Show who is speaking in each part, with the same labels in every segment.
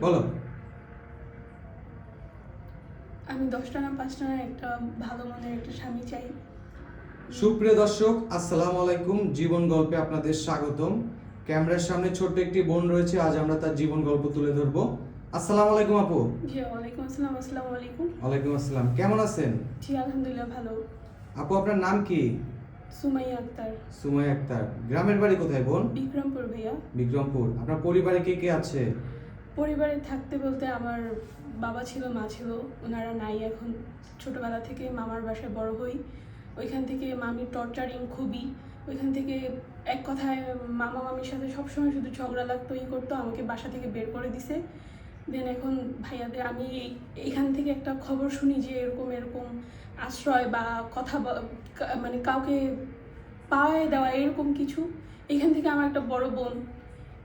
Speaker 1: বলো।
Speaker 2: আমি 10টা না 5টা না একটা ভালো মনের একটা স্বামী চাই।
Speaker 1: সুপ্রিয় দর্শক, আসসালামু আলাইকুম। জীবন গল্পে আপনাদের স্বাগতম। ক্যামেরার সামনে ছোট্ট একটি বোন রয়েছে, আজ আমরা তার জীবন গল্প তুলে ধরবো। আসসালামু আলাইকুম আপু।
Speaker 2: জি ওয়ালাইকুম আসসালাম। আসসালামু আলাইকুম।
Speaker 1: ওয়ালাইকুম আসসালাম, কেমন আছেন?
Speaker 2: জি আলহামদুলিল্লাহ ভালো।
Speaker 1: আপু আপনার নাম কি?
Speaker 2: সুমাইয়া আক্তার।
Speaker 1: সুমাইয়া আক্তার। গ্রামের বাড়ি কোথায় বোন?
Speaker 2: বিক্রমপুর ভাইয়া।
Speaker 1: বিক্রমপুর। আপনার পরিবারে কে কে আছে?
Speaker 2: পরিবারে থাকতে বলতে আমার বাবা ছিল, মা ছিল, ওনারা নাই এখন। ছোটবেলা থেকে মামার বাসায় বড় হই, ওইখান থেকে মামির টর্চারিং খুবই। ওইখান থেকে এক কথায় মামা মামির সাথে সবসময় শুধু ঝগড়া লাগতো, করতো, আমাকে বাসা থেকে বের করে দিছে। দেন এখন ভাইয়াদের আমি এখান থেকে একটা খবর শুনি যে এরকম এরকম আশ্রয় বা কথা মানে কাউকে পাওয়ায় দেওয়া এরকম কিছু। এখান থেকে আমার একটা বড় বোন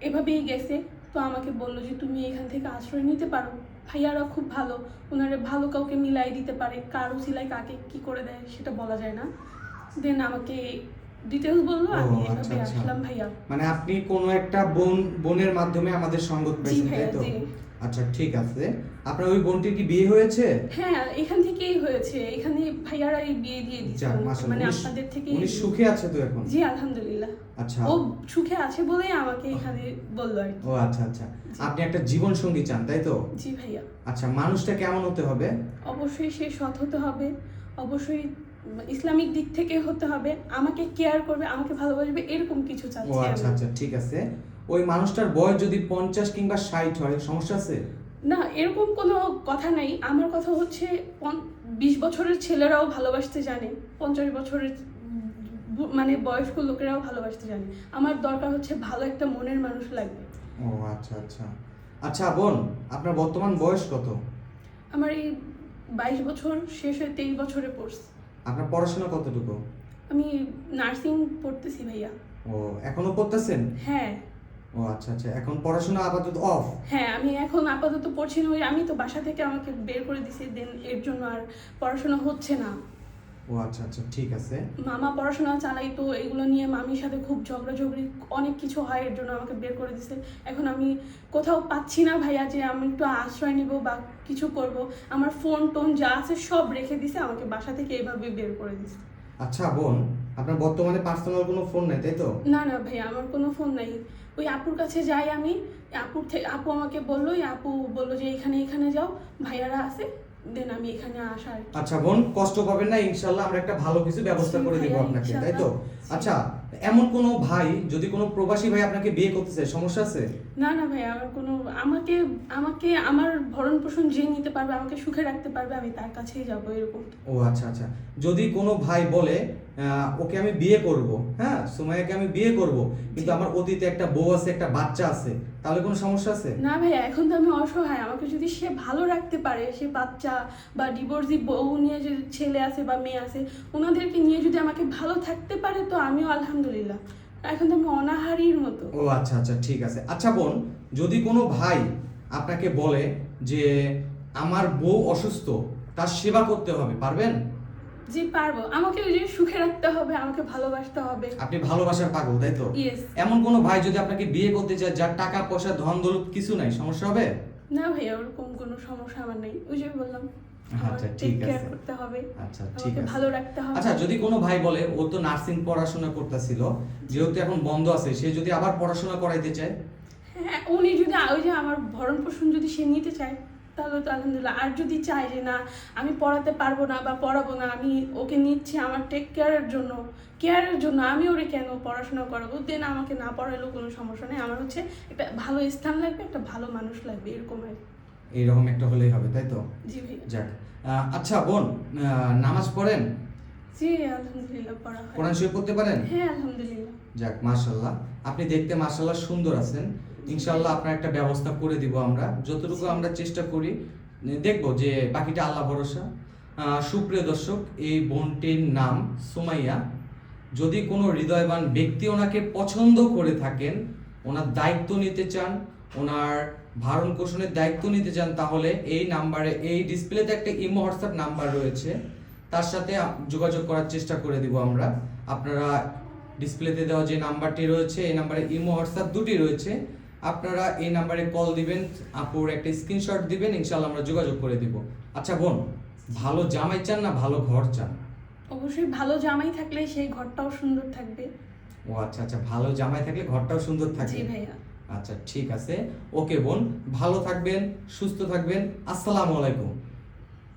Speaker 2: এভাবেই গেছে, তো আমাকে বললো যে তুমি এখান থেকে আশ্রয় নিতে পারো। ভাইয়ারা খুব ভালো, ওনারা ভালো কাউকে মিলাই দিতে পারে, কার উছিলায় কাকে কি করে দেয় সেটা বলা যায় না। দেন আমাকে ডিটেলস বললো, আমি এভাবে আসলাম ভাইয়া।
Speaker 1: মানে আপনি কোনো একটা বোনের মাধ্যমে আমাদের সঙ্গত পেয়েছেন, তাই তো? আচ্ছা ঠিক আছে। আপনার ওই বোনটির কি বিয়ে হয়েছে?
Speaker 2: হ্যাঁ এখান থেকেই হয়েছে, এখানে ভাইয়ারাই বিয়ে দিয়ে দিয়েছে, মানে আপনাদের থেকে।
Speaker 1: উনি সুখে আছে তো এখন?
Speaker 2: জি আলহামদুলিল্লাহ।
Speaker 1: আচ্ছা,
Speaker 2: ও সুখে আছে বলেই আমাকে এখানে বললো আর কি।
Speaker 1: ও আচ্ছা আচ্ছা। আপনি একটা জীবন সঙ্গী চান, তাই তো?
Speaker 2: জি ভাইয়া।
Speaker 1: আচ্ছা, মানুষটা কেমন হতে হবে?
Speaker 2: অবশ্যই সে সৎ হতে হবে, অবশ্যই ইসলামিক দিক থেকে হতে হবে, আমাকে কেয়ার করবে, আমাকে ভালোবাসবে, এরকম কিছু
Speaker 1: ও
Speaker 2: চাচ্ছি
Speaker 1: আচ্ছা
Speaker 2: আমি।
Speaker 1: আচ্ছা ঠিক আছে। ওই মানুষটার বয়স যদি 50 কিংবা 60 হয়, সমস্যা আছে?
Speaker 2: না এরকম কোনো কথা নাই, আমার কথা হচ্ছে 20 বছরের ছেলেরাও ভালোবাসতে জানে, 50 বছরের মানে বয়স্ক লোকেরাও ভালোবাসতে জানে। আমার দরকার হচ্ছে ভালো একটা মনের মানুষ লাগবে।
Speaker 1: ও আচ্ছা আচ্ছা। আচ্ছা বোন, আপনার বর্তমান বয়স কত?
Speaker 2: আমার এই 22 বছর শেষ হয়ে 23 বছরে পড়ছি।
Speaker 1: আপনার পড়াশোনা কতটুকু?
Speaker 2: আমি নার্সিং পড়তেছি ভাইয়া।
Speaker 1: ও এখনো পড়তেছেন?
Speaker 2: হ্যাঁ।
Speaker 1: ও আচ্ছা আচ্ছা, এখন পড়াশোনা আপাতত অফ?
Speaker 2: হ্যাঁ আমি এখন আপাতত পড়ছি না, আমি তো বাসা থেকে আমাকে বের করে দিছি, দেন এর জন্য আর পড়াশোনা হচ্ছে না।
Speaker 1: ও আচ্ছা আচ্ছা ঠিক আছে।
Speaker 2: মামা পড়াশোনা চালাই, তো এগুলো নিয়ে মামির সাথে খুব ঝগড়াঝগড়ি অনেক কিছু হয়, এর জন্য আমাকে বের করে দিছে। এখন আমি কোথাও পাচ্ছি না ভাইয়া যে আমি একটু আশ্রয় নিব বা কিছু করব। আমার ফোন টোন যা আছে সব রেখে দিছে, আমাকে বাসা থেকে এইভাবে বের করে দিছে।
Speaker 1: আচ্ছা বোন, আপনার বর্তমানে পার্সোনাল কোনো ফোন নেই, তাই তো?
Speaker 2: না না ভাইয়া, আমার কোনো ফোন নাই। ওই আপুর কাছে যাই আমি, আপু আমাকে বললো, আপু বললো যে এখানে এখানে যাও, ভাইয়ারা আছে, দেন আমি এখানে আসার।
Speaker 1: আচ্ছা বোন, কষ্ট পাবেন না, ইনশাল্লাহ আমরা একটা ভালো কিছু ব্যবস্থা করে দেব আপনাকে, তাই তো? আচ্ছা, এমন কোনো ভাই, যদি কোনো প্রবাসী ভাই আপনাকে বিয়ে করতে চায়, সমস্যা আছে?
Speaker 2: না না ভাই, আমার কোনো আমাকে আমাকে আমার ভরণ পোষণ যে নিতে পারবে, আমাকে সুখে রাখতে পারবে, আমি তার কাছেই যাবো, এরকম।
Speaker 1: ও আচ্ছা আচ্ছা। যদি কোনো ভাই বলে ওকে আমি বিয়ে করব, হ্যাঁ সুমাইয়াকে আমি বিয়ে করব, কিন্তু আমার অতীতে একটা বউ আছে, একটা বাচ্চা আছে, তাহলে কোনো সমস্যা আছে?
Speaker 2: না ভাইয়া, এখন তো আমি অসহায়, আমাকে যদি সে ভালো রাখতে পারে, সে বাচ্চা বা ডিভোর্সি বউ নিয়ে যে ছেলে আছে বা মেয়ে আছে, ওনাদেরকে নিয়ে যদি আমাকে ভালো থাকতে পারে, তো আমিও আলহামদুলিল্লাহ। এখন তো আমি অনাহারীর মতো।
Speaker 1: ও আচ্ছা আচ্ছা ঠিক আছে। আচ্ছা বোন, যদি কোনো ভাই আপনাকে বলে যে আমার বউ অসুস্থ, তার সেবা করতে হবে, পারবেন?
Speaker 2: জি পারবো, আমাকে ওই যে সুখে রাখতে হবে, আমাকে ভালোবাসতে হবে।
Speaker 1: আপনি ভালোবাসার পাগল, তাই তো?
Speaker 2: ইয়েস।
Speaker 1: এমন কোনো ভাই যদি আপনাকে বিয়ে করতে চায়, যার টাকা পয়সা ধন দৌলত কিছু নাই, সমস্যা হবে?
Speaker 2: না ভাইয়া, ওরকম কোনো সমস্যা আমার নেই, ওই যে বললাম
Speaker 1: আচ্ছা ঠিক আছে।
Speaker 2: করতে হবে,
Speaker 1: আচ্ছা ঠিক
Speaker 2: আমাকে
Speaker 1: আছে।
Speaker 2: ভালো রাখতে হবে।
Speaker 1: আচ্ছা, যদি কোনো ভাই বলে ও তো নার্সিং পড়াশোনা করতেছিল, যেহেতু এখন বন্ধ আছে, সে যদি আবার পড়াশোনা করাইতে চায়?
Speaker 2: হ্যাঁ উনি যদি ওই যে আমার ভরণ পোষণ যদি সে নিতে চায়, তাহলে তো আলহামদুলিল্লাহ। আর যদি চায় যে না আমি পড়াতে পারবো না বা পড়াবো না, আমি ওকে নিচ্ছি আমার টেক কেয়ারের জন্য, আমি ওরে কেন পড়াশোনা করাবো, দেন আমাকে না পড়ালেও কোনো সমস্যা নেই। আমার হচ্ছে একটা ভালো স্থান লাগবে, একটা ভালো মানুষ লাগবে, এরকম আর কি।
Speaker 1: এইরকম একটা হলেই হবে, তাই তো?
Speaker 2: জি ভাই।
Speaker 1: যাক। আচ্ছা বোন, নামাজ পড়েন?
Speaker 2: জি আলহামদুলিল্লাহ পড়া হয়।
Speaker 1: কোরআন শরীফ পড়তে পারেন?
Speaker 2: হ্যাঁ আলহামদুলিল্লাহ।
Speaker 1: যাক মাশাআল্লাহ, আপনি দেখতে মাশাআল্লাহ সুন্দর আছেন। ইনশাআল্লাহ আপনার একটা ব্যবস্থা করে দিব আমরা, যতটুকু আমরা চেষ্টা করি, দেখব যে বাকিটা আল্লাহ ভরসা। সুপ্রিয় দর্শক, এই বোনটির নাম সুমাইয়া। যদি কোনো হৃদয়বান ব্যক্তি ওনাকে পছন্দ করে থাকেন, ওনার দায়িত্ব নিতে চান, ওনার ভরণ পোষণের দায়িত্ব নিতে চান, তাহলে এই নাম্বারে, এই ডিসপ্লেতে একটা ইমো হোয়াটসঅ্যাপ নাম্বার রয়েছে, তার সাথে যোগাযোগ করার চেষ্টা করে দিব আমরা। আপনারা ডিসপ্লেতে দেওয়া যে নাম্বারটি রয়েছে, এই নাম্বারে ইমো হোয়াটসঅ্যাপ দুটি রয়েছে, আপনারা এই নাম্বারে কল দিবেন, আপুর একটা স্ক্রিনশট দিবেন, ইনশাল্লাহ আমরা যোগাযোগ করে দিব। আচ্ছা বোন, ভালো জামাই চান না ভালো ঘর চান?
Speaker 2: অবশ্যই ভালো জামাই থাকলে সেই ঘরটাও সুন্দর থাকবে।
Speaker 1: ও আচ্ছা আচ্ছা, ভালো জামাই থাকলে ঘরটাও সুন্দর
Speaker 2: জি
Speaker 1: থাকবে।
Speaker 2: ভাইয়া।
Speaker 1: আচ্ছা ঠিক আছে, ওকে বোন, ভালো থাকবেন, সুস্থ থাকবেন। আসসালামু আলাইকুম।